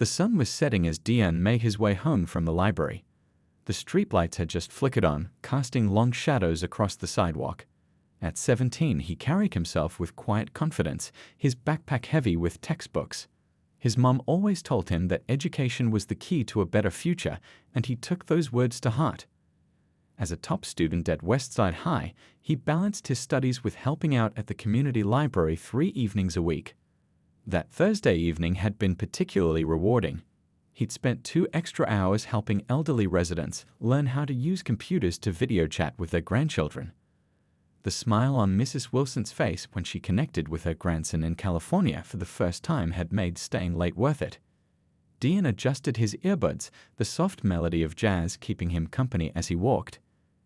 The sun was setting as Dian made his way home from the library. The streetlights had just flickered on, casting long shadows across the sidewalk. At 17, he carried himself with quiet confidence, his backpack heavy with textbooks. His mom always told him that education was the key to a better future, and he took those words to heart. As a top student at Westside High, he balanced his studies with helping out at the community library 3 evenings a week. That Thursday evening had been particularly rewarding. He'd spent 2 extra hours helping elderly residents learn how to use computers to video chat with their grandchildren. The smile on Mrs. Wilson's face when she connected with her grandson in California for the first time had made staying late worth it. Dian adjusted his earbuds, the soft melody of jazz keeping him company as he walked.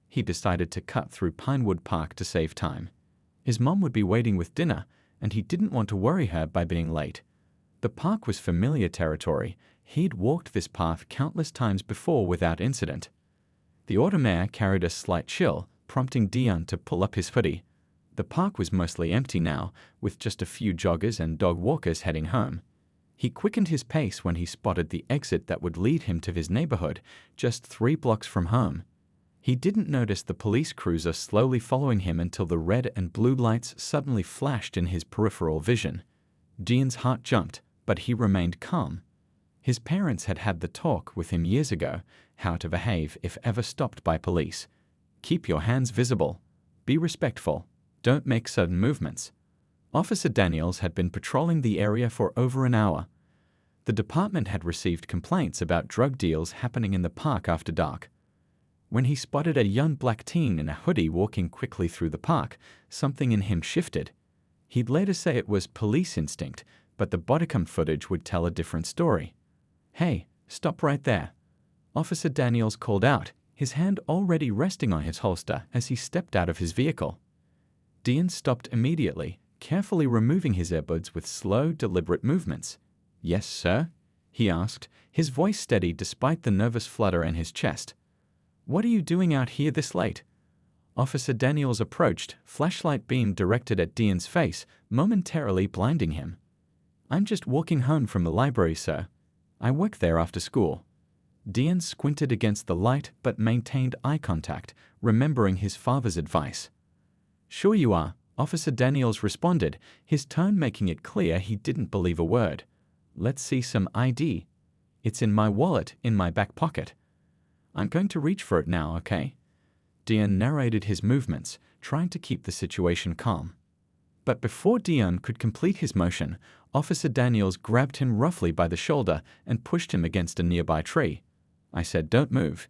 He decided to cut through Pinewood Park to save time. His mom would be waiting with dinner, and he didn't want to worry her by being late. The park was familiar territory. He'd walked this path countless times before without incident. The autumn air carried a slight chill, prompting Dian to pull up his hoodie. The park was mostly empty now, with just a few joggers and dog walkers heading home. He quickened his pace when he spotted the exit that would lead him to his neighborhood, just 3 blocks from home. He didn't notice the police cruiser slowly following him until the red and blue lights suddenly flashed in his peripheral vision. Dian's heart jumped, but he remained calm. His parents had had the talk with him years ago, how to behave if ever stopped by police. Keep your hands visible. Be respectful. Don't make sudden movements. Officer Daniels had been patrolling the area for over an hour. The department had received complaints about drug deals happening in the park after dark. When he spotted a young black teen in a hoodie walking quickly through the park, something in him shifted. He'd later say it was police instinct, but the bodycam footage would tell a different story. "Hey, stop right there," Officer Daniels called out, his hand already resting on his holster as he stepped out of his vehicle. Dian stopped immediately, carefully removing his earbuds with slow, deliberate movements. "Yes, sir?" he asked, his voice steady despite the nervous flutter in his chest. "What are you doing out here this late?" Officer Daniels approached, flashlight beam directed at Dian's face, momentarily blinding him. "I'm just walking home from the library, sir. I work there after school." Dian squinted against the light but maintained eye contact, remembering his father's advice. "Sure you are," Officer Daniels responded, his tone making it clear he didn't believe a word. "Let's see some ID. It's in my wallet, in my back pocket." "I'm going to reach for it now, okay?" Dian narrated his movements, trying to keep the situation calm. But before Dian could complete his motion, Officer Daniels grabbed him roughly by the shoulder and pushed him against a nearby tree. "I said don't move,"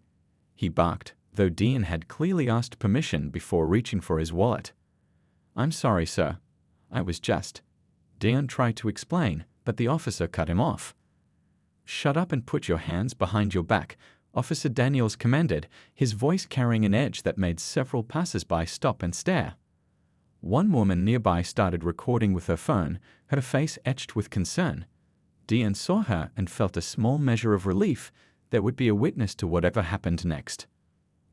he barked, though Dian had clearly asked permission before reaching for his wallet. "I'm sorry, sir. I was just—" Dian tried to explain, but the officer cut him off. "Shut up and put your hands behind your back," Officer Daniels commanded, his voice carrying an edge that made several passers-by stop and stare. One woman nearby started recording with her phone, her face etched with concern. Dian saw her and felt a small measure of relief. There would be a witness to whatever happened next.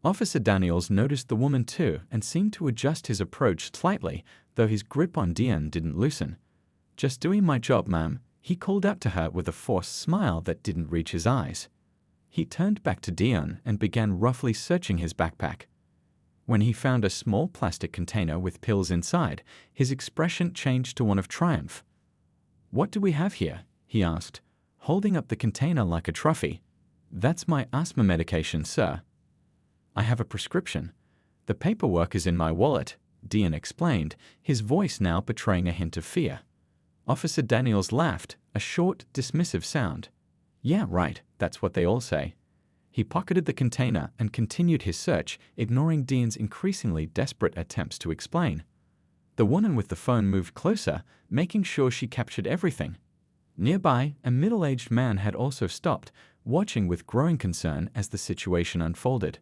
Officer Daniels noticed the woman too and seemed to adjust his approach slightly, though his grip on Dian didn't loosen. "Just doing my job, ma'am," he called out to her with a forced smile that didn't reach his eyes. He turned back to Dian and began roughly searching his backpack. When he found a small plastic container with pills inside, his expression changed to one of triumph. "What do we have here?" he asked, holding up the container like a trophy. "That's my asthma medication, sir." "I have a prescription. The paperwork is in my wallet," Dian explained, his voice now betraying a hint of fear. Officer Daniels laughed, a short, dismissive sound. "Yeah, right, that's what they all say." He pocketed the container and continued his search, ignoring Dian's increasingly desperate attempts to explain. The woman with the phone moved closer, making sure she captured everything. Nearby, a middle-aged man had also stopped, watching with growing concern as the situation unfolded.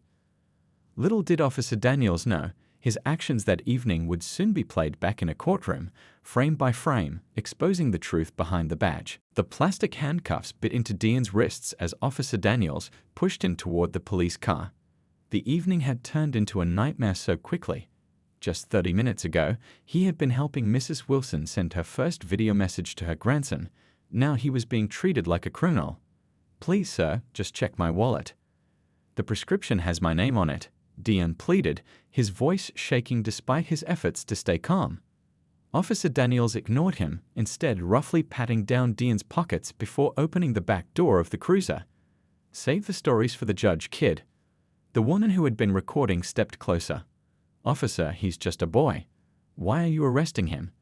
Little did Officer Daniels know, his actions that evening would soon be played back in a courtroom, frame by frame, exposing the truth behind the badge. The plastic handcuffs bit into Dian's wrists as Officer Daniels pushed him toward the police car. The evening had turned into a nightmare so quickly. Just 30 minutes ago, he had been helping Mrs. Wilson send her first video message to her grandson. Now he was being treated like a criminal. "Please, sir, just check my wallet." "The prescription has my name on it," Dion pleaded, his voice shaking despite his efforts to stay calm. Officer Daniels ignored him, instead roughly patting down Dion's pockets before opening the back door of the cruiser. "Save the stories for the judge, kid." The woman who had been recording stepped closer. "Officer, he's just a boy. Why are you arresting him?"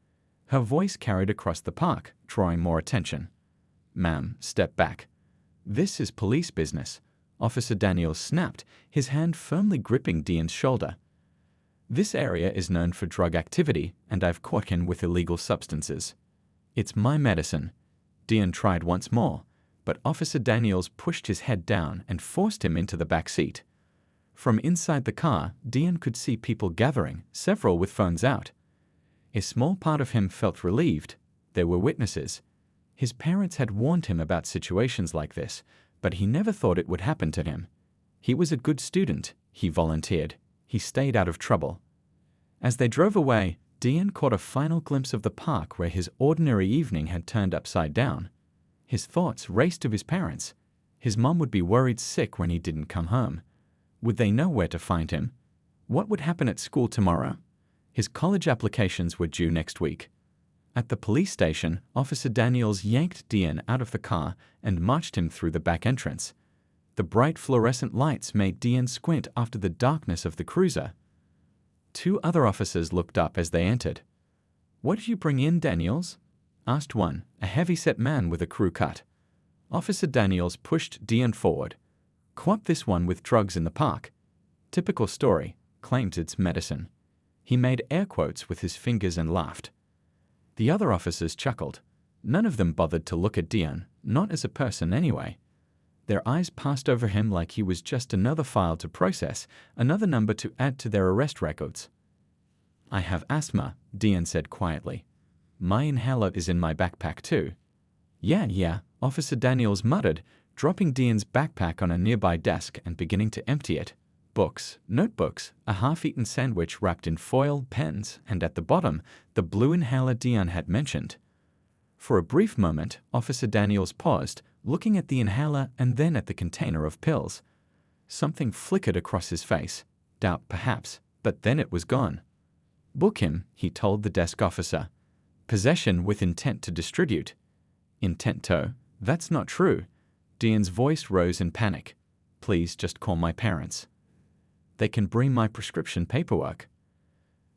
Her voice carried across the park, drawing more attention. "Ma'am, step back. This is police business," Officer Daniels snapped, his hand firmly gripping Dion's shoulder. "This area is known for drug activity, and I've caught him with illegal substances. It's my medicine." Dion tried once more, but Officer Daniels pushed his head down and forced him into the back seat. From inside the car, Dion could see people gathering, several with phones out. A small part of him felt relieved. There were witnesses. His parents had warned him about situations like this, but he never thought it would happen to him. He was a good student, he volunteered. He stayed out of trouble. As they drove away, Dion caught a final glimpse of the park where his ordinary evening had turned upside down. His thoughts raced to his parents. His mom would be worried sick when he didn't come home. Would they know where to find him? What would happen at school tomorrow? His college applications were due next week. At the police station, Officer Daniels yanked Dion out of the car and marched him through the back entrance. The bright fluorescent lights made Dion squint after the darkness of the cruiser. Two other officers looked up as they entered. "What did you bring in, Daniels?" asked one, a heavy-set man with a crew cut. Officer Daniels pushed Dion forward. "Caught this one with drugs in the park. Typical story, claims it's medicine." He made air quotes with his fingers and laughed. The other officers chuckled. None of them bothered to look at Dion, not as a person anyway. Their eyes passed over him like he was just another file to process, another number to add to their arrest records. "I have asthma," Dion said quietly. "My inhaler is in my backpack too." Yeah, Officer Daniels muttered, dropping Dion's backpack on a nearby desk and beginning to empty it. Books, notebooks, a half-eaten sandwich wrapped in foil, pens, and at the bottom, the blue inhaler Dion had mentioned. For a brief moment, Officer Daniels paused, looking at the inhaler and then at the container of pills. Something flickered across his face. Doubt, perhaps, but then it was gone. "Book him," he told the desk officer. "Possession with intent to distribute." "Intento? That's not true." Dion's voice rose in panic. "Please just call my parents. They can bring my prescription paperwork."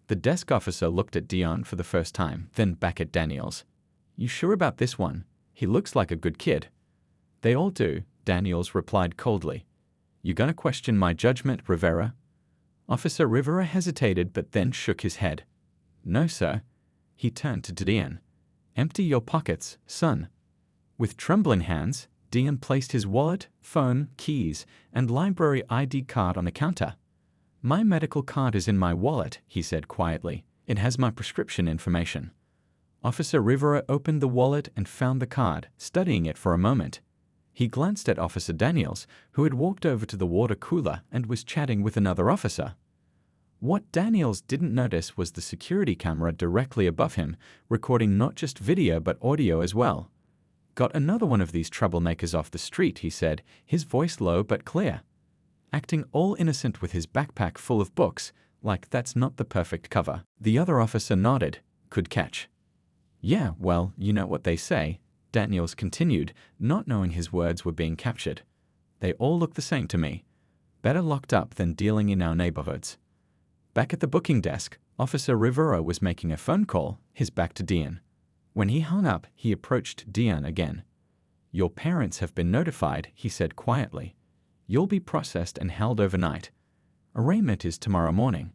The desk officer looked at Dion for the first time, then back at Daniels. "You sure about this one? He looks like a good kid." "They all do," Daniels replied coldly. "You gonna question my judgment, Rivera?" Officer Rivera hesitated but then shook his head. "No, sir." He turned to Dion. "Empty your pockets, son." With trembling hands, Dion placed his wallet, phone, keys, and library ID card on the counter. "My medical card is in my wallet," he said quietly. "It has my prescription information." Officer Rivera opened the wallet and found the card, studying it for a moment. He glanced at Officer Daniels, who had walked over to the water cooler and was chatting with another officer. What Daniels didn't notice was the security camera directly above him, recording not just video but audio as well. "Got another one of these troublemakers off the street," he said, his voice low but clear. Acting all innocent with his backpack full of books, like that's not the perfect cover. The other officer nodded. "Could catch." "Yeah, well, you know what they say," Daniels continued, not knowing his words were being captured. "They all look the same to me. Better locked up than dealing in our neighborhoods." Back at the booking desk, Officer Rivera was making a phone call, his back to Dion. When he hung up, he approached Dion again. "Your parents have been notified," he said quietly. "You'll be processed and held overnight. Arraignment is tomorrow morning."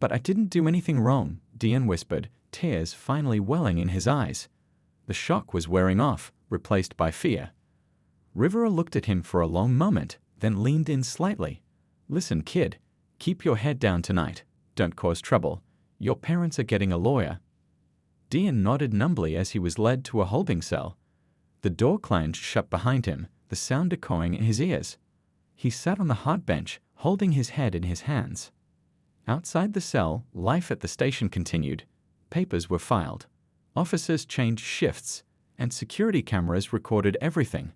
"But I didn't do anything wrong," Dion whispered, tears finally welling in his eyes. The shock was wearing off, replaced by fear. Rivera looked at him for a long moment, then leaned in slightly. "Listen, kid, keep your head down tonight. Don't cause trouble. Your parents are getting a lawyer." Dion nodded numbly as he was led to a holding cell. The door clanged shut behind him, the sound echoing in his ears. He sat on the hard bench, holding his head in his hands. Outside the cell, life at the station continued. Papers were filed. Officers changed shifts, and security cameras recorded everything.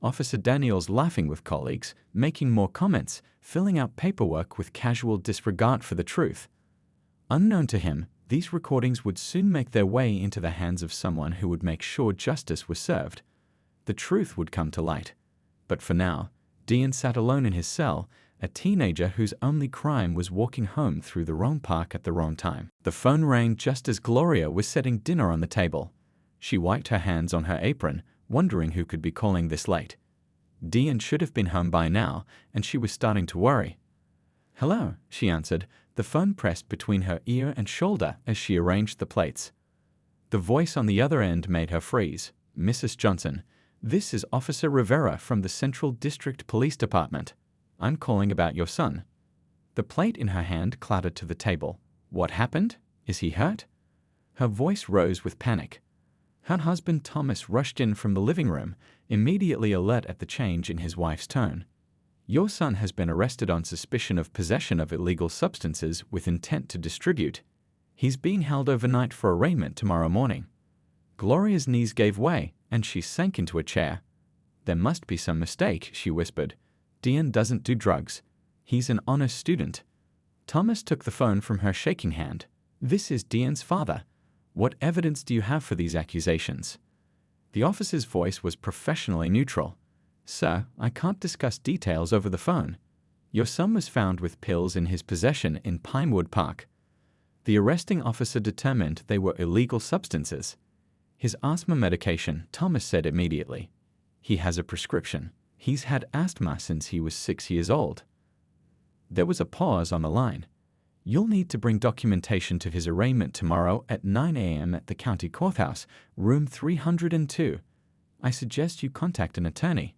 Officer Daniels laughing with colleagues, making more comments, filling out paperwork with casual disregard for the truth. Unknown to him, these recordings would soon make their way into the hands of someone who would make sure justice was served. The truth would come to light. But for now, Dean sat alone in his cell, a teenager whose only crime was walking home through the wrong park at the wrong time. The phone rang just as Gloria was setting dinner on the table. She wiped her hands on her apron, wondering who could be calling this late. Dean should have been home by now, and she was starting to worry. "Hello," she answered, the phone pressed between her ear and shoulder as she arranged the plates. The voice on the other end made her freeze. "Mrs. Johnson, this is Officer Rivera from the Central District Police Department. I'm calling about your son." The plate in her hand clattered to the table. "What happened? Is he hurt?" Her voice rose with panic. Her husband Thomas rushed in from the living room, immediately alert at the change in his wife's tone. "Your son has been arrested on suspicion of possession of illegal substances with intent to distribute. He's being held overnight for arraignment tomorrow morning." Gloria's knees gave way, and she sank into a chair. "There must be some mistake," she whispered. "Dean doesn't do drugs. He's an honest student." Thomas took the phone from her shaking hand. "This is Dean's father. What evidence do you have for these accusations?" The officer's voice was professionally neutral. "Sir, I can't discuss details over the phone. Your son was found with pills in his possession in Pinewood Park. The arresting officer determined they were illegal substances. His asthma medication," Thomas said immediately. "He has a prescription. He's had asthma since he was 6 years old." There was a pause on the line. "You'll need to bring documentation to his arraignment tomorrow at 9 a.m. at the county courthouse, room 302. I suggest you contact an attorney."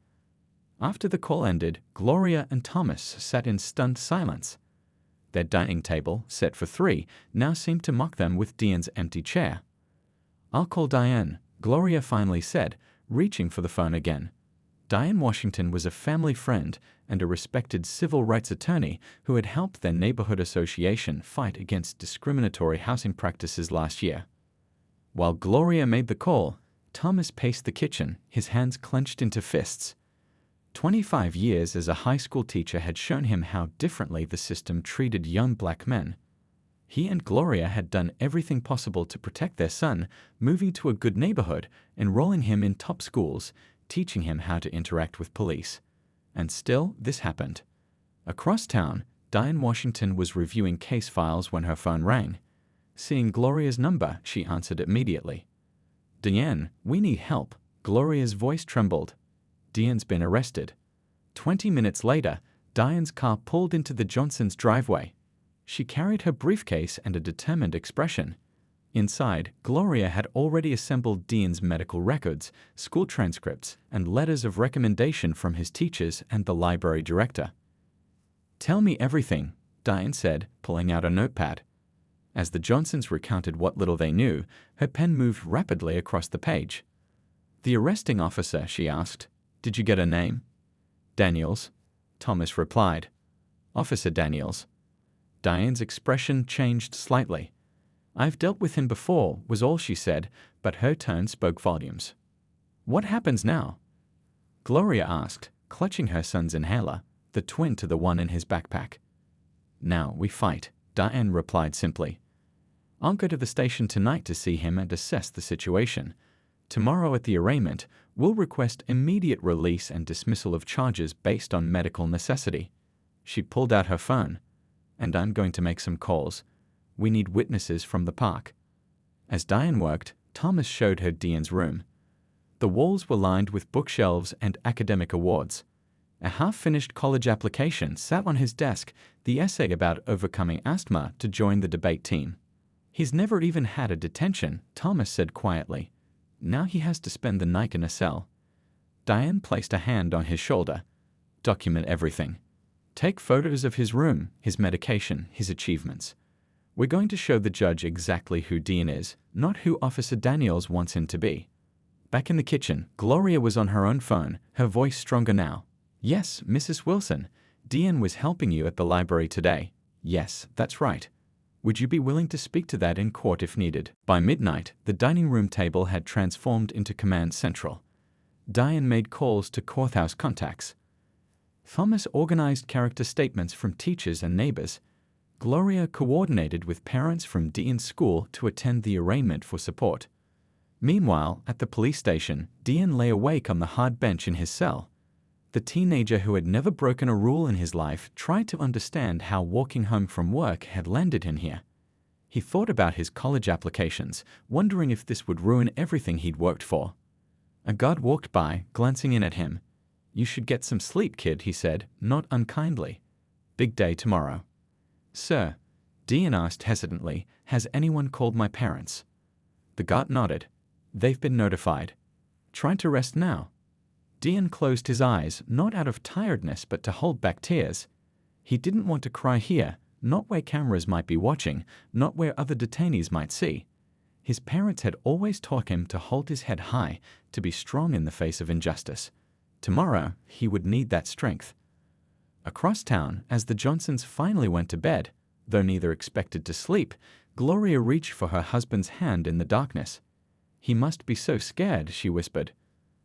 After the call ended, Gloria and Thomas sat in stunned silence. Their dining table, set for 3, now seemed to mock them with Dean's empty chair. "I'll call Diane," Gloria finally said, reaching for the phone again. Diane Washington was a family friend and a respected civil rights attorney who had helped their neighborhood association fight against discriminatory housing practices last year. While Gloria made the call, Thomas paced the kitchen, his hands clenched into fists. 25 years as a high school teacher had shown him how differently the system treated young black men. He and Gloria had done everything possible to protect their son, moving to a good neighborhood, enrolling him in top schools, teaching him how to interact with police. And still, this happened. Across town, Diane Washington was reviewing case files when her phone rang. Seeing Gloria's number, she answered immediately. "Diane, we need help." Gloria's voice trembled. "Diane's been arrested." 20 minutes later, Diane's car pulled into the Johnsons' driveway. She carried her briefcase and a determined expression. Inside, Gloria had already assembled Dean's medical records, school transcripts, and letters of recommendation from his teachers and the library director. "Tell me everything," Diane said, pulling out a notepad. As the Johnsons recounted what little they knew, her pen moved rapidly across the page. "The arresting officer," she asked. "Did you get a name?" "Daniels," Thomas replied. "Officer Daniels." Diane's expression changed slightly. "I've dealt with him before," was all she said, but her tone spoke volumes. "What happens now?" Gloria asked, clutching her son's inhaler, the twin to the one in his backpack. "Now we fight," Diane replied simply. "I'll go to the station tonight to see him and assess the situation. Tomorrow at the arraignment, we'll request immediate release and dismissal of charges based on medical necessity." She pulled out her phone. "And I'm going to make some calls. We need witnesses from the park." As Diane worked, Thomas showed her Dean's room. The walls were lined with bookshelves and academic awards. A half-finished college application sat on his desk, the essay about overcoming asthma to join the debate team. "He's never even had a detention," Thomas said quietly. "Now he has to spend the night in a cell." Diane placed a hand on his shoulder. "Document everything. Take photos of his room, his medication, his achievements. We're going to show the judge exactly who Dean is, not who Officer Daniels wants him to be." Back in the kitchen, Gloria was on her own phone, her voice stronger now. "Yes, Mrs. Wilson. Dean was helping you at the library today. Yes, that's right. Would you be willing to speak to that in court if needed? By midnight, the dining room table had transformed into command central. Diane made calls to courthouse contacts. Thomas organized character statements from teachers and neighbors. Gloria coordinated with parents from Dean's school to attend the arraignment for support. Meanwhile, at the police station, Dean lay awake on the hard bench in his cell. The teenager who had never broken a rule in his life tried to understand how walking home from work had landed him here. He thought about his college applications, wondering if this would ruin everything he'd worked for. A guard walked by, glancing in at him. "You should get some sleep, kid," he said, not unkindly. "Big day tomorrow." "Sir," Dean asked hesitantly, "has anyone called my parents?" The guard nodded. "They've been notified. Try to rest now." Dean closed his eyes, not out of tiredness but to hold back tears. He didn't want to cry here, not where cameras might be watching, not where other detainees might see. His parents had always taught him to hold his head high, to be strong in the face of injustice. Tomorrow, he would need that strength. Across town, as the Johnsons finally went to bed, though neither expected to sleep, Gloria reached for her husband's hand in the darkness. "He must be so scared," she whispered.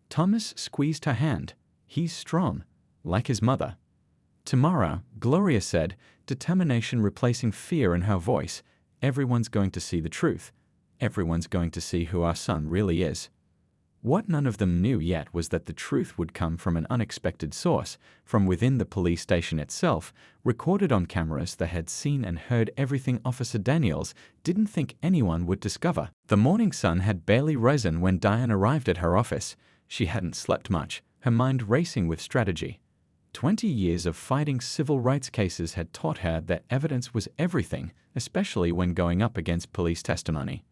Thomas squeezed her hand. "He's strong, like his mother." "Tomorrow," Gloria said, determination replacing fear in her voice, "everyone's going to see the truth. Everyone's going to see who our son really is." What none of them knew yet was that the truth would come from an unexpected source, from within the police station itself, recorded on cameras that had seen and heard everything Officer Daniels didn't think anyone would discover. The morning sun had barely risen when Diane arrived at her office. She hadn't slept much, her mind racing with strategy. 20 years of fighting civil rights cases had taught her that evidence was everything, especially when going up against police testimony.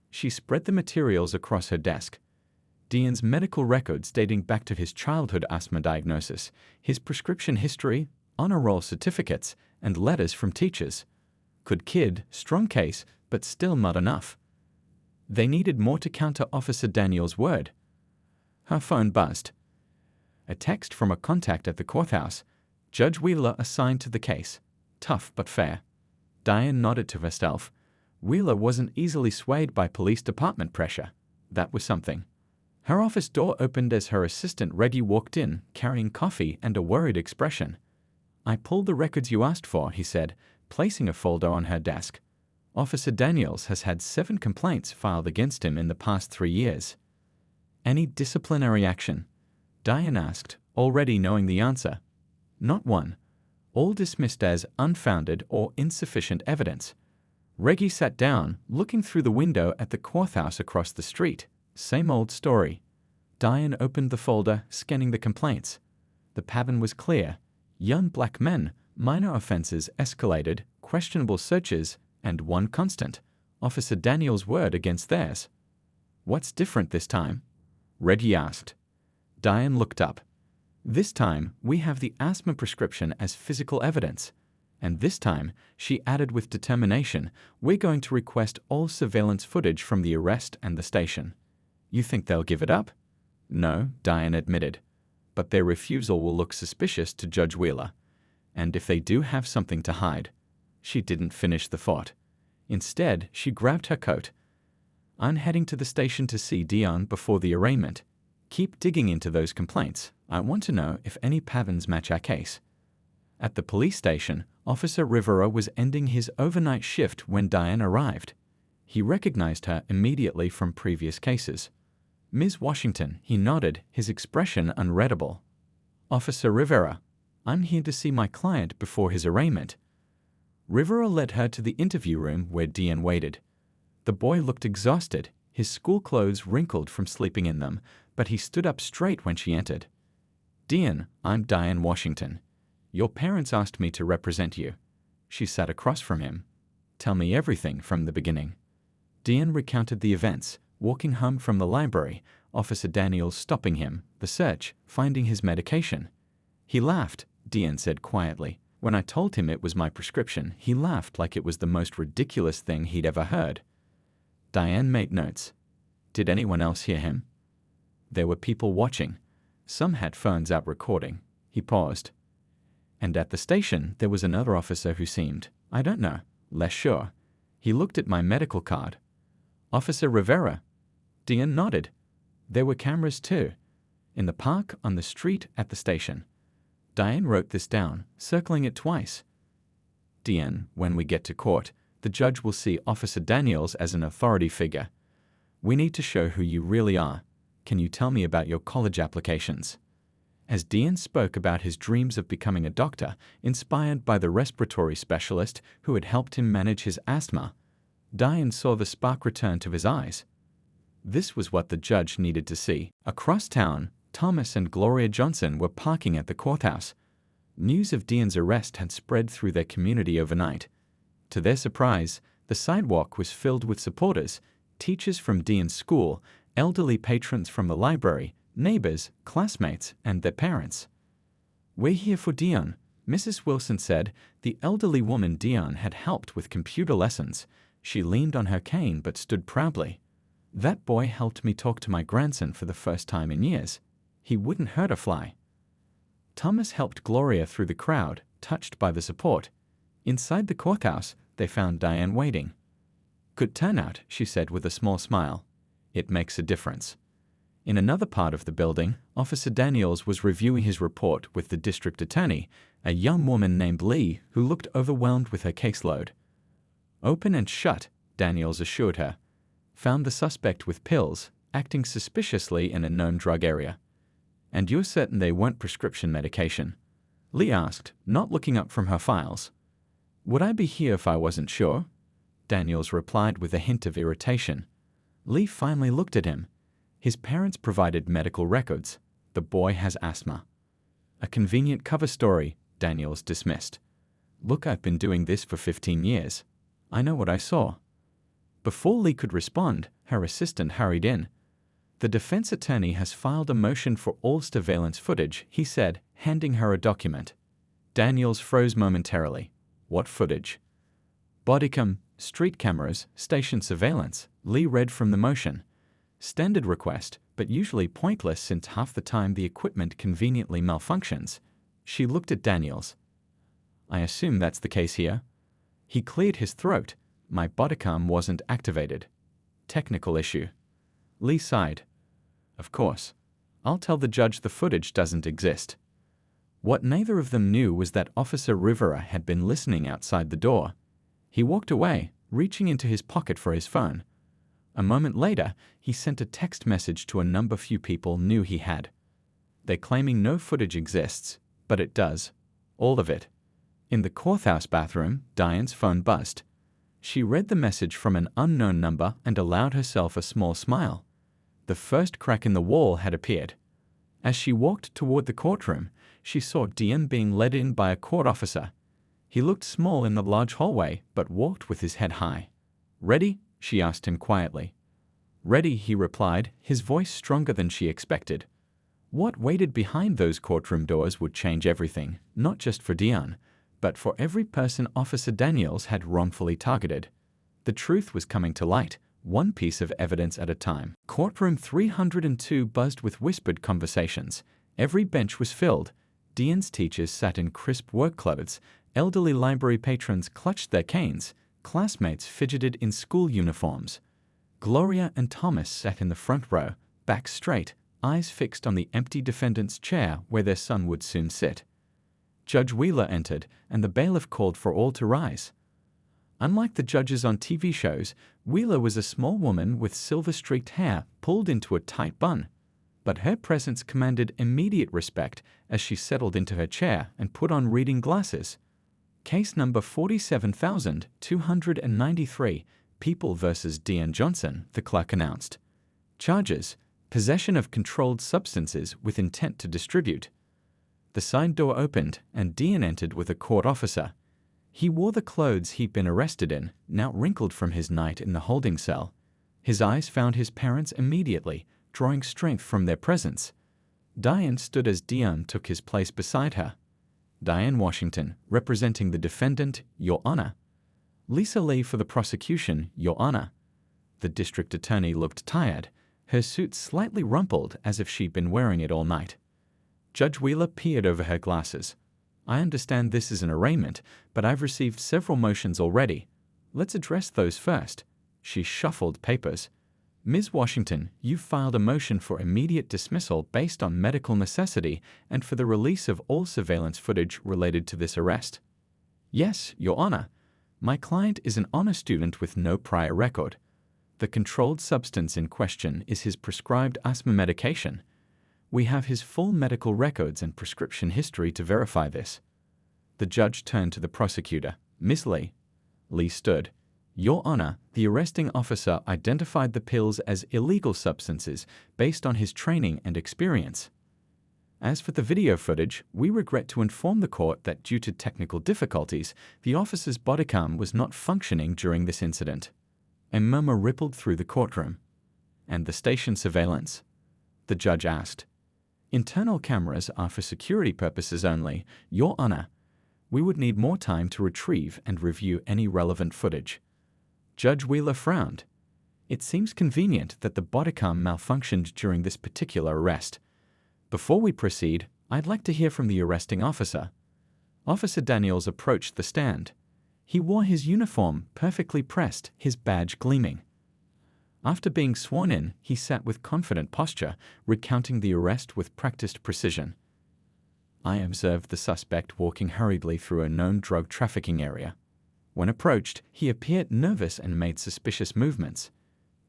She spread the materials across her desk. Dean's medical records dating back to his childhood asthma diagnosis, his prescription history, honor roll certificates, and letters from teachers. Good kid, strong case, but still not enough. They needed more to counter Officer Daniels' word. Her phone buzzed. A text from a contact at the courthouse. Judge Wheeler assigned to the case. Tough but fair. Diane nodded to herself. Wheeler wasn't easily swayed by police department pressure. That was something. Her office door opened as her assistant Reggie walked in, carrying coffee and a worried expression. "I pulled the records you asked for," he said, placing a folder on her desk. "Officer Daniels has had 7 complaints filed against him in the past 3 years." "Any disciplinary action?" Diane asked, already knowing the answer. "Not one. All dismissed as unfounded or insufficient evidence." Reggie sat down, looking through the window at the courthouse across the street. Same old story. Diane opened the folder, scanning the complaints. The pattern was clear. Young black men, minor offenses escalated, questionable searches, and one constant, Officer Daniels' word against theirs. "What's different this time?" Reggie asked. Diane looked up. "This time, we have the asthma prescription as physical evidence. And this time," she added with determination, "we're going to request all surveillance footage from the arrest and the station." "You think they'll give it up?" "No," Diane admitted. "But their refusal will look suspicious to Judge Wheeler. And if they do have something to hide." She didn't finish the thought. Instead, she grabbed her coat. "I'm heading to the station to see Dion before the arraignment. Keep digging into those complaints. I want to know if any patterns match our case." At the police station, Officer Rivera was ending his overnight shift when Diane arrived. He recognized her immediately from previous cases. "Ms. Washington," he nodded, his expression unreadable. "Officer Rivera, I'm here to see my client before his arraignment." Rivera led her to the interview room where Diane waited. The boy looked exhausted, his school clothes wrinkled from sleeping in them, but he stood up straight when she entered. "Diane, I'm Diane Washington. Your parents asked me to represent you." She sat across from him. "Tell me everything from the beginning." Diane recounted the events, walking home from the library, Officer Daniels stopping him, the search, finding his medication. "He laughed," Diane said quietly. "When I told him it was my prescription, he laughed like it was the most ridiculous thing he'd ever heard." Diane made notes. Did anyone else hear him? There were people watching. Some had phones out recording. He paused. "And at the station, there was another officer who seemed, I don't know, less sure. He looked at my medical card. Officer Rivera. Diane nodded. There were cameras too. In the park, on the street, at the station. Diane wrote this down, circling it twice. Diane, when we get to court, the judge will see Officer Daniels as an authority figure. We need to show who you really are. Can you tell me about your college applications? As Diane spoke about his dreams of becoming a doctor, inspired by the respiratory specialist who had helped him manage his asthma, Diane saw the spark return to his eyes. This was what the judge needed to see. Across town, Thomas and Gloria Johnson were parking at the courthouse. News of Diane's arrest had spread through their community overnight. To their surprise, the sidewalk was filled with supporters, teachers from Diane's school, elderly patrons from the library, neighbors, classmates, and their parents. We're here for Diane, Mrs. Wilson said. The elderly woman Diane had helped with computer lessons. She leaned on her cane but stood proudly. That boy helped me talk to my grandson for the first time in years. He wouldn't hurt a fly. Thomas helped Gloria through the crowd, touched by the support. Inside the courthouse, they found Diane waiting. Good turnout, she said with a small smile. It makes a difference. In another part of the building, Officer Daniels was reviewing his report with the district attorney, a young woman named Lee who looked overwhelmed with her caseload. Open and shut, Daniels assured her. Found the suspect with pills, acting suspiciously in a known drug area. And you're certain they weren't prescription medication? Lee asked, not looking up from her files. Would I be here if I wasn't sure? Daniels replied with a hint of irritation. Lee finally looked at him. His parents provided medical records. The boy has asthma. A convenient cover story, Daniels dismissed. Look, I've been doing this for 15 years. I know what I saw. Before Lee could respond, her assistant hurried in. The defense attorney has filed a motion for all surveillance footage, he said, handing her a document. Daniels froze momentarily. What footage? Bodycam, street cameras, station surveillance, Lee read from the motion. Standard request, but usually pointless since half the time the equipment conveniently malfunctions. She looked at Daniels. I assume that's the case here. He cleared his throat. My bodycam wasn't activated. Technical issue. Lee sighed. Of course. I'll tell the judge the footage doesn't exist. What neither of them knew was that Officer Rivera had been listening outside the door. He walked away, reaching into his pocket for his phone. A moment later, he sent a text message to a number few people knew he had. They're claiming no footage exists, but it does. All of it. In the courthouse bathroom, Diane's phone buzzed. She read the message from an unknown number and allowed herself a small smile. The first crack in the wall had appeared. As she walked toward the courtroom, she saw Diane being led in by a court officer. He looked small in the large hallway, but walked with his head high. Ready? She asked him quietly. Ready, he replied, his voice stronger than she expected. What waited behind those courtroom doors would change everything, not just for Diane, but for every person Officer Daniels had wrongfully targeted. The truth was coming to light, one piece of evidence at a time. Courtroom 302 buzzed with whispered conversations. Every bench was filled. Diane's teachers sat in crisp work clothes. Elderly library patrons clutched their canes. Classmates fidgeted in school uniforms. Gloria and Thomas sat in the front row, backs straight, eyes fixed on the empty defendant's chair where their son would soon sit. Judge Wheeler entered, and the bailiff called for all to rise. Unlike the judges on TV shows, Wheeler was a small woman with silver-streaked hair pulled into a tight bun. But her presence commanded immediate respect as she settled into her chair and put on reading glasses. Case number 47,293, People vs. Diane Johnson, the clerk announced. Charges: possession of controlled substances with intent to distribute. The side door opened, and Diane entered with a court officer. He wore the clothes he'd been arrested in, now wrinkled from his night in the holding cell. His eyes found his parents immediately, drawing strength from their presence. Diane stood as Diane took his place beside her. Diane Washington, representing the defendant, Your Honor. Lisa Lee for the prosecution, Your Honor. The district attorney looked tired, her suit slightly rumpled as if she'd been wearing it all night. Judge Wheeler peered over her glasses. I understand this is an arraignment, but I've received several motions already. Let's address those first. She shuffled papers. Ms. Washington, you filed a motion for immediate dismissal based on medical necessity and for the release of all surveillance footage related to this arrest. Yes, Your Honor. My client is an honor student with no prior record. The controlled substance in question is his prescribed asthma medication. We have his full medical records and prescription history to verify this. The judge turned to the prosecutor. Miss Lee. Lee stood. Your Honor, the arresting officer identified the pills as illegal substances based on his training and experience. As for the video footage, we regret to inform the court that due to technical difficulties, the officer's body cam was not functioning during this incident. A murmur rippled through the courtroom. And the station surveillance? The judge asked. Internal cameras are for security purposes only, Your Honor. We would need more time to retrieve and review any relevant footage. Judge Wheeler frowned. It seems convenient that the body cam malfunctioned during this particular arrest. Before we proceed, I'd like to hear from the arresting officer. Officer Daniels approached the stand. He wore his uniform perfectly pressed, his badge gleaming. After being sworn in, he sat with confident posture, recounting the arrest with practiced precision. I observed the suspect walking hurriedly through a known drug trafficking area. When approached, he appeared nervous and made suspicious movements.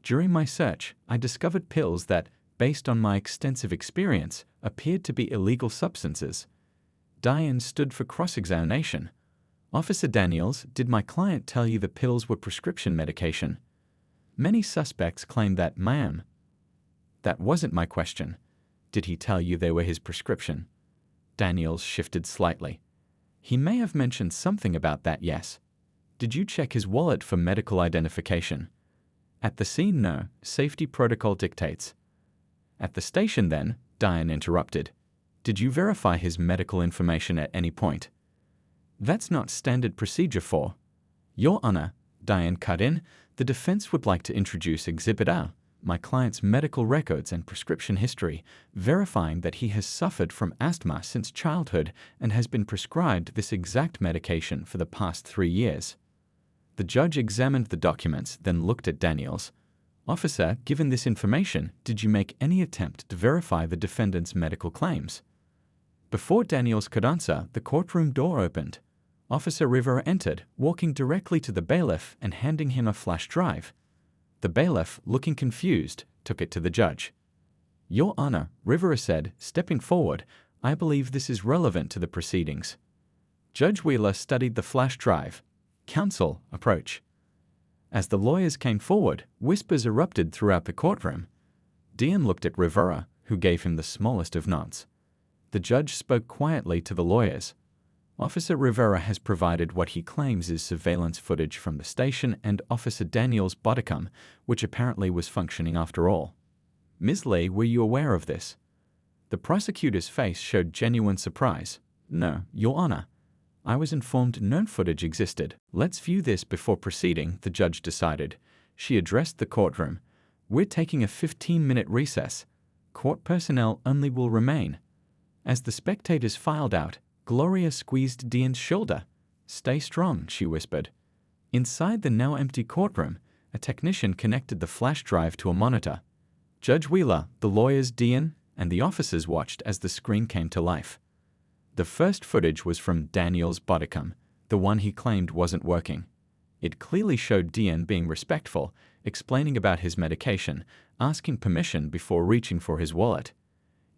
During my search, I discovered pills that, based on my extensive experience, appeared to be illegal substances. Diane stood for cross-examination. Officer Daniels, did my client tell you the pills were prescription medication? Many suspects claim that, ma'am. That wasn't my question. Did he tell you they were his prescription? Daniels shifted slightly. He may have mentioned something about that, yes. Did you check his wallet for medical identification? At the scene, no. Safety protocol dictates. At the station, then, Diane interrupted. Did you verify his medical information at any point? That's not standard procedure for. Your Honor, Diane cut in, the defense would like to introduce Exhibit A, my client's medical records and prescription history, verifying that he has suffered from asthma since childhood and has been prescribed this exact medication for the past 3 years. The judge examined the documents, then looked at Daniels. Officer, given this information, did you make any attempt to verify the defendant's medical claims? Before Daniels could answer, the courtroom door opened. Officer Rivera entered, walking directly to the bailiff and handing him a flash drive. The bailiff, looking confused, took it to the judge. Your Honor, Rivera said, stepping forward, I believe this is relevant to the proceedings. Judge Wheeler studied the flash drive. Counsel, approach. As the lawyers came forward, whispers erupted throughout the courtroom. Diane looked at Rivera, who gave him the smallest of nods. The judge spoke quietly to the lawyers. Officer Rivera has provided what he claims is surveillance footage from the station and Officer Daniels' bodycam, which apparently was functioning after all. Ms. Lee, were you aware of this? The prosecutor's face showed genuine surprise. No, Your Honor. I was informed no footage existed. Let's view this before proceeding, the judge decided. She addressed the courtroom. We're taking a 15-minute recess. Court personnel only will remain. As the spectators filed out, Gloria squeezed Diane's shoulder. Stay strong, she whispered. Inside the now empty courtroom, a technician connected the flash drive to a monitor. Judge Wheeler, the lawyers, Diane, and the officers watched as the screen came to life. The first footage was from Daniels' bodycam, the one he claimed wasn't working. It clearly showed Diane being respectful, explaining about his medication, asking permission before reaching for his wallet.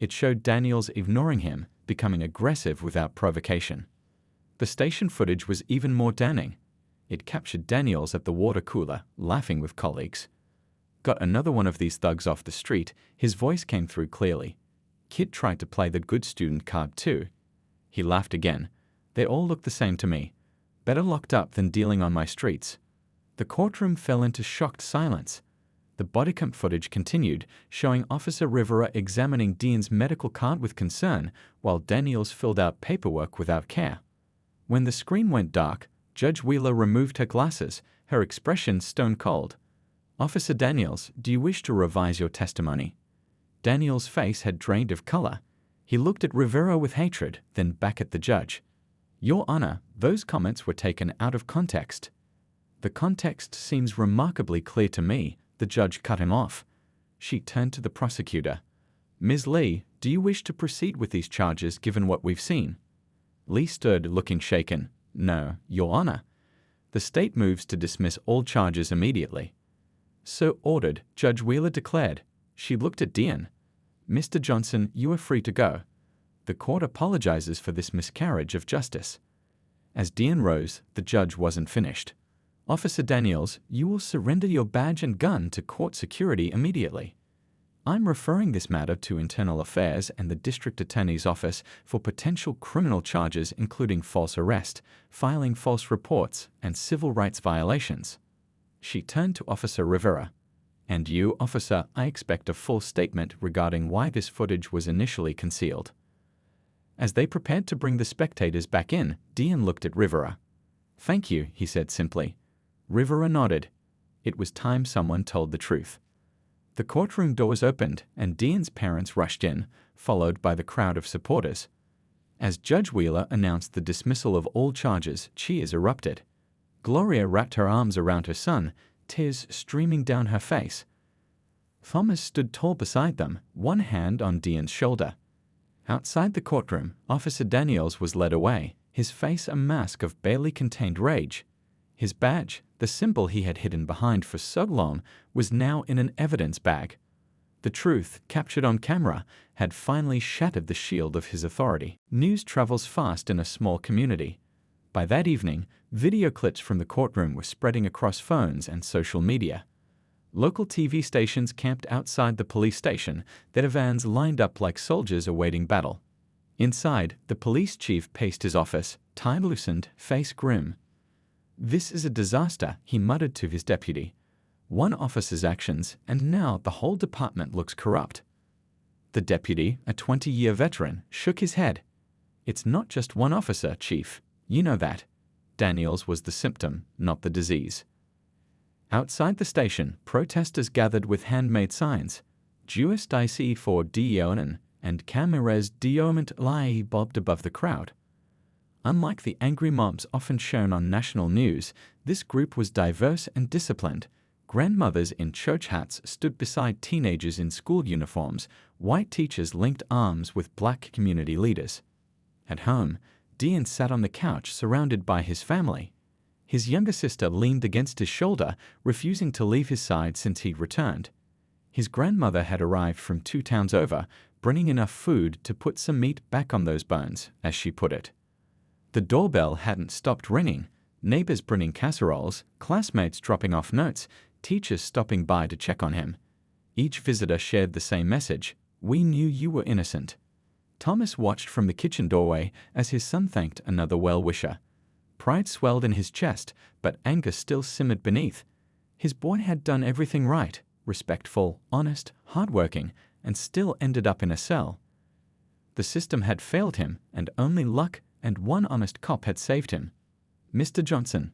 It showed Daniels ignoring him, becoming aggressive without provocation. The station footage was even more damning. It captured Daniels at the water cooler, laughing with colleagues. Got another one of these thugs off the street, his voice came through clearly. Kid tried to play the good student card too. He laughed again. They all look the same to me. Better locked up than dealing on my streets. The courtroom fell into shocked silence. The bodycam footage continued, showing Officer Rivera examining Diane's medical card with concern, while Daniels filled out paperwork without care. When the screen went dark, Judge Wheeler removed her glasses, her expression stone cold. Officer Daniels, do you wish to revise your testimony? Daniels' face had drained of color. He looked at Rivera with hatred, then back at the judge. Your Honor, those comments were taken out of context. The context seems remarkably clear to me, the judge cut him off. She turned to the prosecutor. Ms. Lee, do you wish to proceed with these charges given what we've seen? Lee stood, looking shaken. No, Your Honor. The state moves to dismiss all charges immediately. So ordered, Judge Wheeler declared. She looked at Dean. Mr. Johnson, you are free to go. The court apologizes for this miscarriage of justice. As Dean rose, the judge wasn't finished. Officer Daniels, you will surrender your badge and gun to court security immediately. I'm referring this matter to Internal Affairs and the District Attorney's Office for potential criminal charges including false arrest, filing false reports, and civil rights violations. She turned to Officer Rivera. And you, officer, I expect a full statement regarding why this footage was initially concealed. As they prepared to bring the spectators back in, Dean looked at Rivera. Thank you, he said simply. Rivera nodded. It was time someone told the truth. The courtroom doors opened, and Dean's parents rushed in, followed by the crowd of supporters. As Judge Wheeler announced the dismissal of all charges, cheers erupted. Gloria wrapped her arms around her son, tears streaming down her face. Thomas stood tall beside them, one hand on Dean's shoulder. Outside the courtroom, Officer Daniels was led away, his face a mask of barely contained rage. His badge, the symbol he had hidden behind for so long, was now in an evidence bag. The truth, captured on camera, had finally shattered the shield of his authority. News travels fast in a small community. By that evening, video clips from the courtroom were spreading across phones and social media. Local TV stations camped outside the police station, their vans lined up like soldiers awaiting battle. Inside, the police chief paced his office, tie loosened, face grim. This is a disaster, he muttered to his deputy. One officer's actions, and now the whole department looks corrupt. The deputy, a 20-year veteran, shook his head. It's not just one officer, Chief. You know that. Daniels was the symptom, not the disease. Outside the station, protesters gathered with handmade signs. Juis Dicey for Dionen and Cameras Dioment Lai bobbed above the crowd. Unlike the angry mobs often shown on national news, this group was diverse and disciplined. Grandmothers in church hats stood beside teenagers in school uniforms. White teachers linked arms with black community leaders. At home, Dean sat on the couch surrounded by his family. His younger sister leaned against his shoulder, refusing to leave his side since he'd returned. His grandmother had arrived from 2 towns over, bringing enough food to put some meat back on those bones, as she put it. The doorbell hadn't stopped ringing, neighbors bringing casseroles, classmates dropping off notes, teachers stopping by to check on him. Each visitor shared the same message: we knew you were innocent. Thomas watched from the kitchen doorway as his son thanked another well-wisher. Pride swelled in his chest, but anger still simmered beneath. His boy had done everything right, respectful, honest, hardworking, and still ended up in a cell. The system had failed him, and only luck and one honest cop had saved him. Mr. Johnson.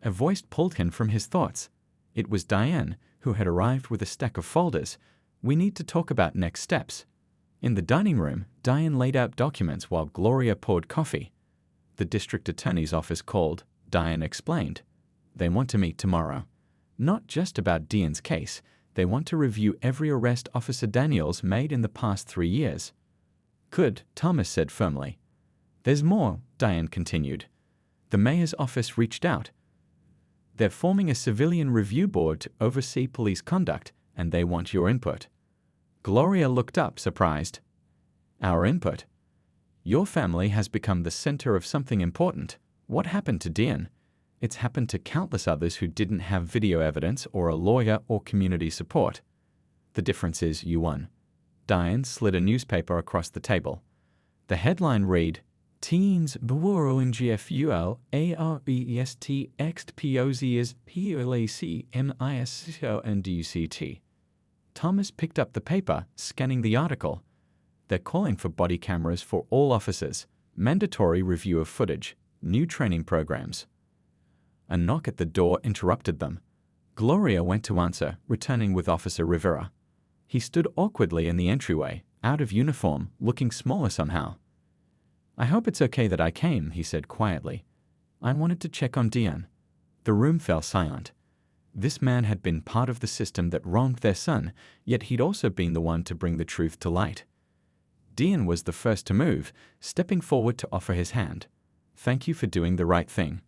A voice pulled him from his thoughts. It was Diane, who had arrived with a stack of folders. We need to talk about next steps. In the dining room, Diane laid out documents while Gloria poured coffee. The district attorney's office called, Diane explained. They want to meet tomorrow. Not just about Dean's case. They want to review every arrest Officer Daniels made in the past 3 years. Good, Thomas said firmly. There's more, Diane continued. The mayor's office reached out. They're forming a civilian review board to oversee police conduct, and they want your input. Gloria looked up, surprised. Our input? Your family has become the center of something important. What happened to Dean? It's happened to countless others who didn't have video evidence or a lawyer or community support. The difference is you won. Diane slid a newspaper across the table. The headline read, Teens Bureau in GFUL AREST XPOZs PLAC MISCO and DUCT. Thomas picked up the paper, scanning the article. They're calling for body cameras for all officers, mandatory review of footage, new training programs. A knock at the door interrupted them. Gloria went to answer, returning with Officer Rivera. He stood awkwardly in the entryway, out of uniform, looking smaller somehow. I hope it's okay that I came, he said quietly. I wanted to check on Dean. The room fell silent. This man had been part of the system that wronged their son, yet he'd also been the one to bring the truth to light. Dean was the first to move, stepping forward to offer his hand. "Thank you for doing the right thing."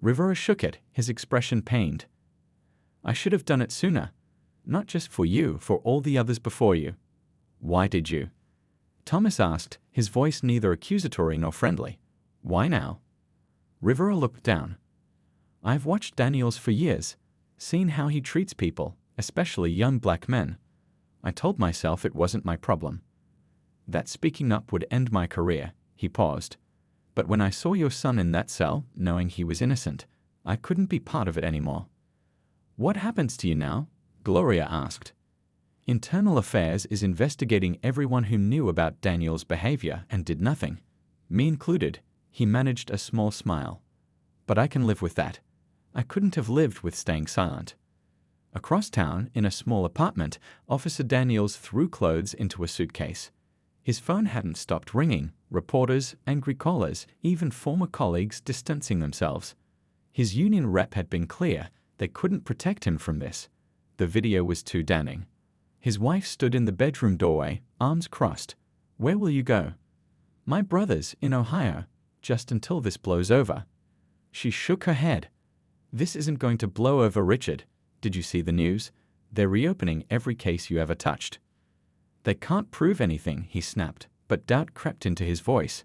Rivera shook it, his expression pained. "I should have done it sooner. Not just for you, for all the others before you." "Why did you?" Thomas asked, his voice neither accusatory nor friendly. "Why now?" Rivera looked down. "I've watched Daniels for years, seen how he treats people, especially young black men. I told myself it wasn't my problem. That speaking up would end my career." He paused. "But when I saw your son in that cell, knowing he was innocent, I couldn't be part of it anymore." "What happens to you now?" Gloria asked. "Internal Affairs is investigating everyone who knew about Daniel's behavior and did nothing. Me included." He managed a small smile. "But I can live with that. I couldn't have lived with staying silent." Across town, in a small apartment, Officer Daniels threw clothes into a suitcase. His phone hadn't stopped ringing, reporters, angry callers, even former colleagues distancing themselves. His union rep had been clear, they couldn't protect him from this. The video was too damning. His wife stood in the bedroom doorway, arms crossed. "Where will you go?" "My brother's in Ohio, just until this blows over." She shook her head. "This isn't going to blow over, Richard. Did you see the news? They're reopening every case you ever touched." "They can't prove anything," he snapped, but doubt crept into his voice.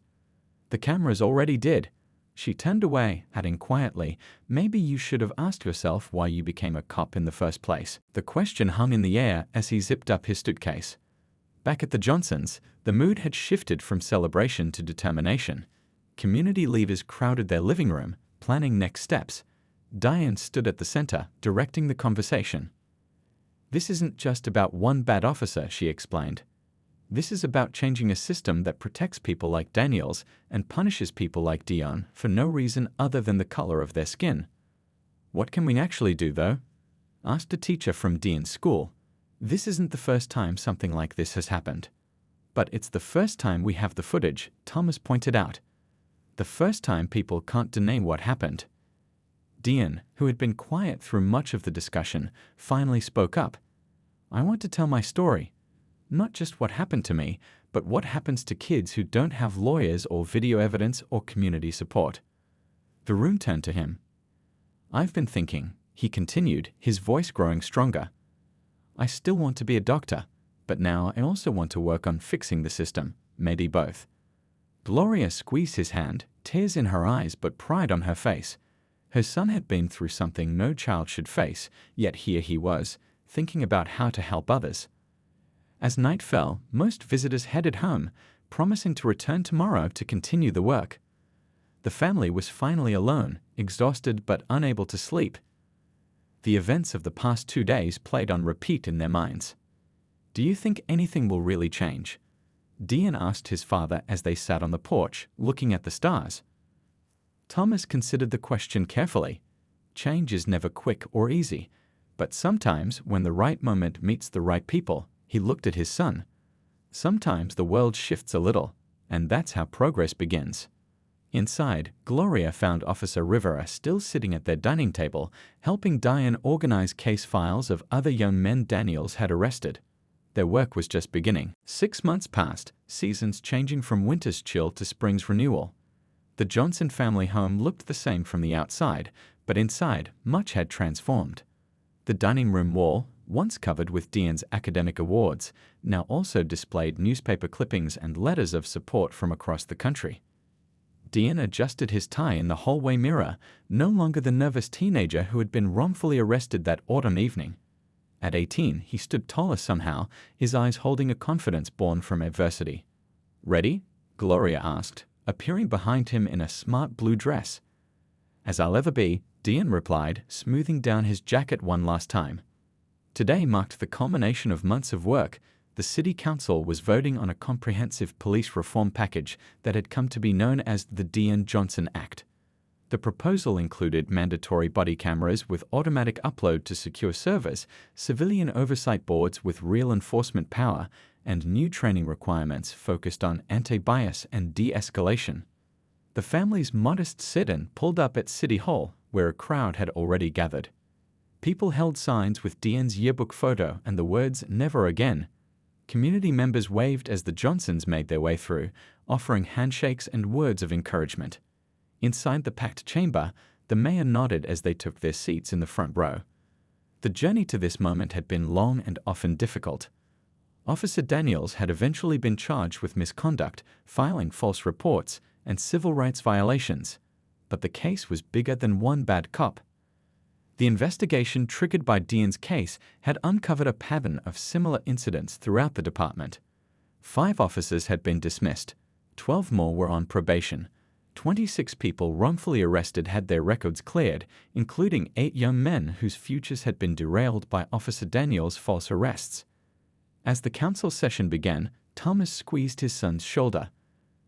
"The cameras already did." She turned away, adding quietly, "Maybe you should have asked yourself why you became a cop in the first place." The question hung in the air as he zipped up his suitcase. Back at the Johnsons', the mood had shifted from celebration to determination. Community leaders crowded their living room, planning next steps. Diane stood at the center, directing the conversation. "This isn't just about one bad officer," she explained. "This is about changing a system that protects people like Daniels and punishes people like Dion for no reason other than the color of their skin." "What can we actually do, though?" asked a teacher from Dion's school. "This isn't the first time something like this has happened." "But it's the first time we have the footage," Thomas pointed out. "The first time people can't deny what happened." Dion, who had been quiet through much of the discussion, finally spoke up. "I want to tell my story. Not just what happened to me, but what happens to kids who don't have lawyers or video evidence or community support." The room turned to him. "I've been thinking," he continued, his voice growing stronger. "I still want to be a doctor, but now I also want to work on fixing the system, maybe both." Gloria squeezed his hand, tears in her eyes but pride on her face. Her son had been through something no child should face, yet here he was, thinking about how to help others. As night fell, most visitors headed home, promising to return tomorrow to continue the work. The family was finally alone, exhausted but unable to sleep. The events of the past 2 days played on repeat in their minds. "Do you think anything will really change?" Dion asked his father as they sat on the porch, looking at the stars. Thomas considered the question carefully. Change is never quick or easy, but sometimes when the right moment meets the right people, he looked at his son. Sometimes the world shifts a little, and that's how progress begins. Inside, Gloria found Officer Rivera still sitting at their dining table, helping Diane organize case files of other young men Daniels had arrested. Their work was just beginning. 6 months passed, seasons changing from winter's chill to spring's renewal. The Johnson family home looked the same from the outside, but inside, much had transformed. The dining room wall, once covered with Dion's academic awards, now also displayed newspaper clippings and letters of support from across the country. Dion adjusted his tie in the hallway mirror, no longer the nervous teenager who had been wrongfully arrested that autumn evening. At 18, he stood taller somehow, his eyes holding a confidence born from adversity. "Ready?" Gloria asked, appearing behind him in a smart blue dress. "As I'll ever be," Dion replied, smoothing down his jacket one last time. Today marked the culmination of months of work. The City Council was voting on a comprehensive police reform package that had come to be known as the Dion Johnson Act. The proposal included mandatory body cameras with automatic upload to secure servers, civilian oversight boards with real enforcement power, and new training requirements focused on anti-bias and de-escalation. The family's modest sit-in pulled up at City Hall, where a crowd had already gathered. People held signs with Diane's yearbook photo and the words "Never Again." Community members waved as the Johnsons made their way through, offering handshakes and words of encouragement. Inside the packed chamber, the mayor nodded as they took their seats in the front row. The journey to this moment had been long and often difficult. Officer Daniels had eventually been charged with misconduct, filing false reports, and civil rights violations. But the case was bigger than one bad cop. The investigation triggered by Diane's case had uncovered a pattern of similar incidents throughout the department. 5 officers had been dismissed. 12 more were on probation. 26 people wrongfully arrested had their records cleared, including 8 young men whose futures had been derailed by Officer Daniels' false arrests. As the council session began, Thomas squeezed his son's shoulder.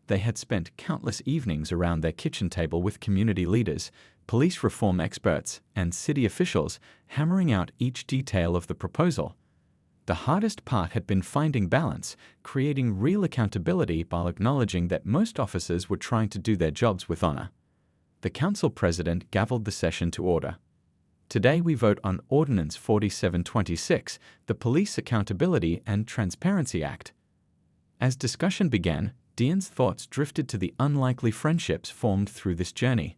They had spent countless evenings around their kitchen table with community leaders, police reform experts, and city officials, hammering out each detail of the proposal. The hardest part had been finding balance, creating real accountability while acknowledging that most officers were trying to do their jobs with honor. The council president gavelled the session to order. Today we vote on Ordinance 4726, the Police Accountability and Transparency Act. As discussion began, Diane's thoughts drifted to the unlikely friendships formed through this journey.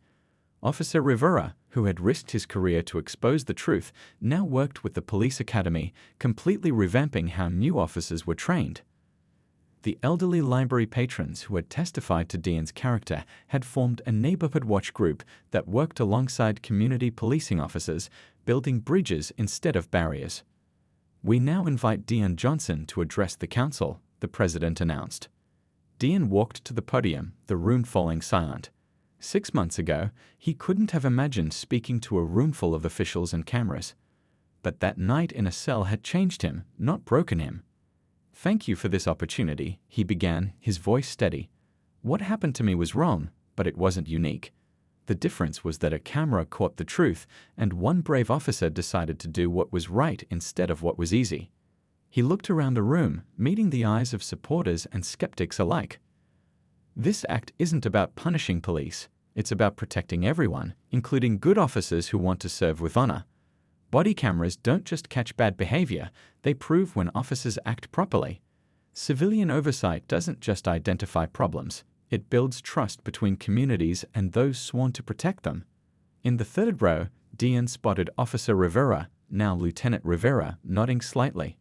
Officer Rivera, who had risked his career to expose the truth, now worked with the police academy, completely revamping how new officers were trained. The elderly library patrons who had testified to Diane's character had formed a neighborhood watch group that worked alongside community policing officers, building bridges instead of barriers. "We now invite Diane Johnson to address the council," the president announced. Diane walked to the podium, the room falling silent. 6 months ago, he couldn't have imagined speaking to a roomful of officials and cameras. But that night in a cell had changed him, not broken him. "Thank you for this opportunity," he began, his voice steady. "What happened to me was wrong, but it wasn't unique. The difference was that a camera caught the truth, and one brave officer decided to do what was right instead of what was easy." He looked around the room, meeting the eyes of supporters and skeptics alike. "This act isn't about punishing police. It's about protecting everyone, including good officers who want to serve with honor. Body cameras don't just catch bad behavior, they prove when officers act properly. Civilian oversight doesn't just identify problems, it builds trust between communities and those sworn to protect them." In the third row, Diane spotted Officer Rivera, now Lieutenant Rivera, nodding slightly.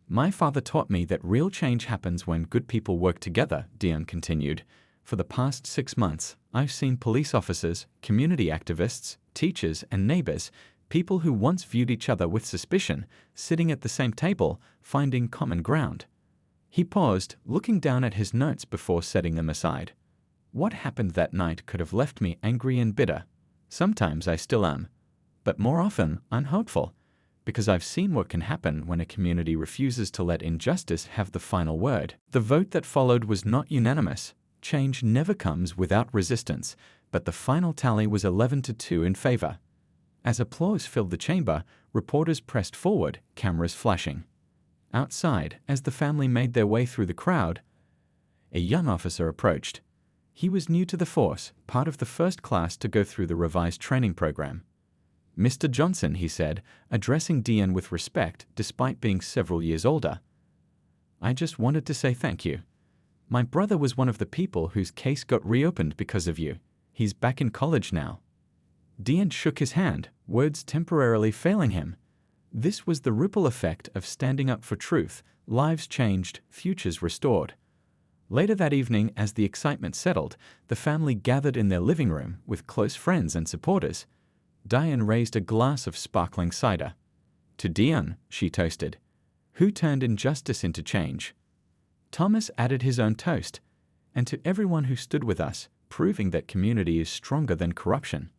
"My father taught me that real change happens when good people work together," Diane continued. "For the past 6 months, I've seen police officers, community activists, teachers, and neighbors, people who once viewed each other with suspicion, sitting at the same table, finding common ground." He paused, looking down at his notes before setting them aside. "What happened that night could have left me angry and bitter. Sometimes I still am. But more often, I'm hopeful, because I've seen what can happen when a community refuses to let injustice have the final word." The vote that followed was not unanimous. Change never comes without resistance, but the final tally was 11-2 in favor. As applause filled the chamber, reporters pressed forward, cameras flashing. Outside, as the family made their way through the crowd, a young officer approached. He was new to the force, part of the first class to go through the revised training program. "Mr. Johnson," he said, addressing Diane with respect despite being several years older, "I just wanted to say thank you. My brother was one of the people whose case got reopened because of you. He's back in college now." Diane shook his hand, words temporarily failing him. This was the ripple effect of standing up for truth, lives changed, futures restored. Later that evening, as the excitement settled, the family gathered in their living room with close friends and supporters. Diane raised a glass of sparkling cider. "To Diane," she toasted, "who turned injustice into change." Thomas added his own toast, "And to everyone who stood with us, proving that community is stronger than corruption."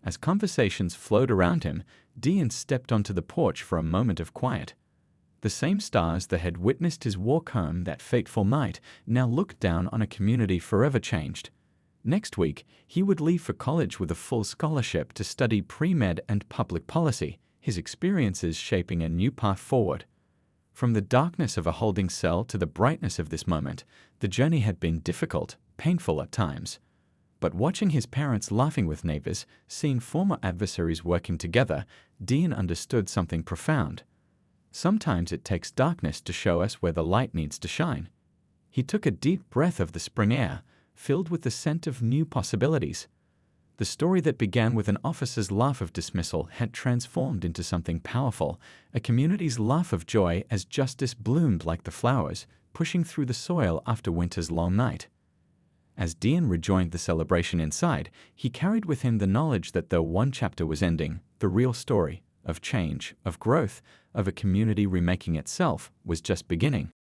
As conversations flowed around him, Diane stepped onto the porch for a moment of quiet. The same stars that had witnessed his walk home that fateful night now looked down on a community forever changed. Next week, he would leave for college with a full scholarship to study pre-med and public policy, his experiences shaping a new path forward. From the darkness of a holding cell to the brightness of this moment, the journey had been difficult, painful at times. But watching his parents laughing with neighbors, seeing former adversaries working together, Dean understood something profound. Sometimes it takes darkness to show us where the light needs to shine. He took a deep breath of the spring air, filled with the scent of new possibilities. The story that began with an officer's laugh of dismissal had transformed into something powerful, a community's laugh of joy as justice bloomed like the flowers, pushing through the soil after winter's long night. As Dean rejoined the celebration inside, he carried with him the knowledge that though one chapter was ending, the real story, of change, of growth, of a community remaking itself, was just beginning.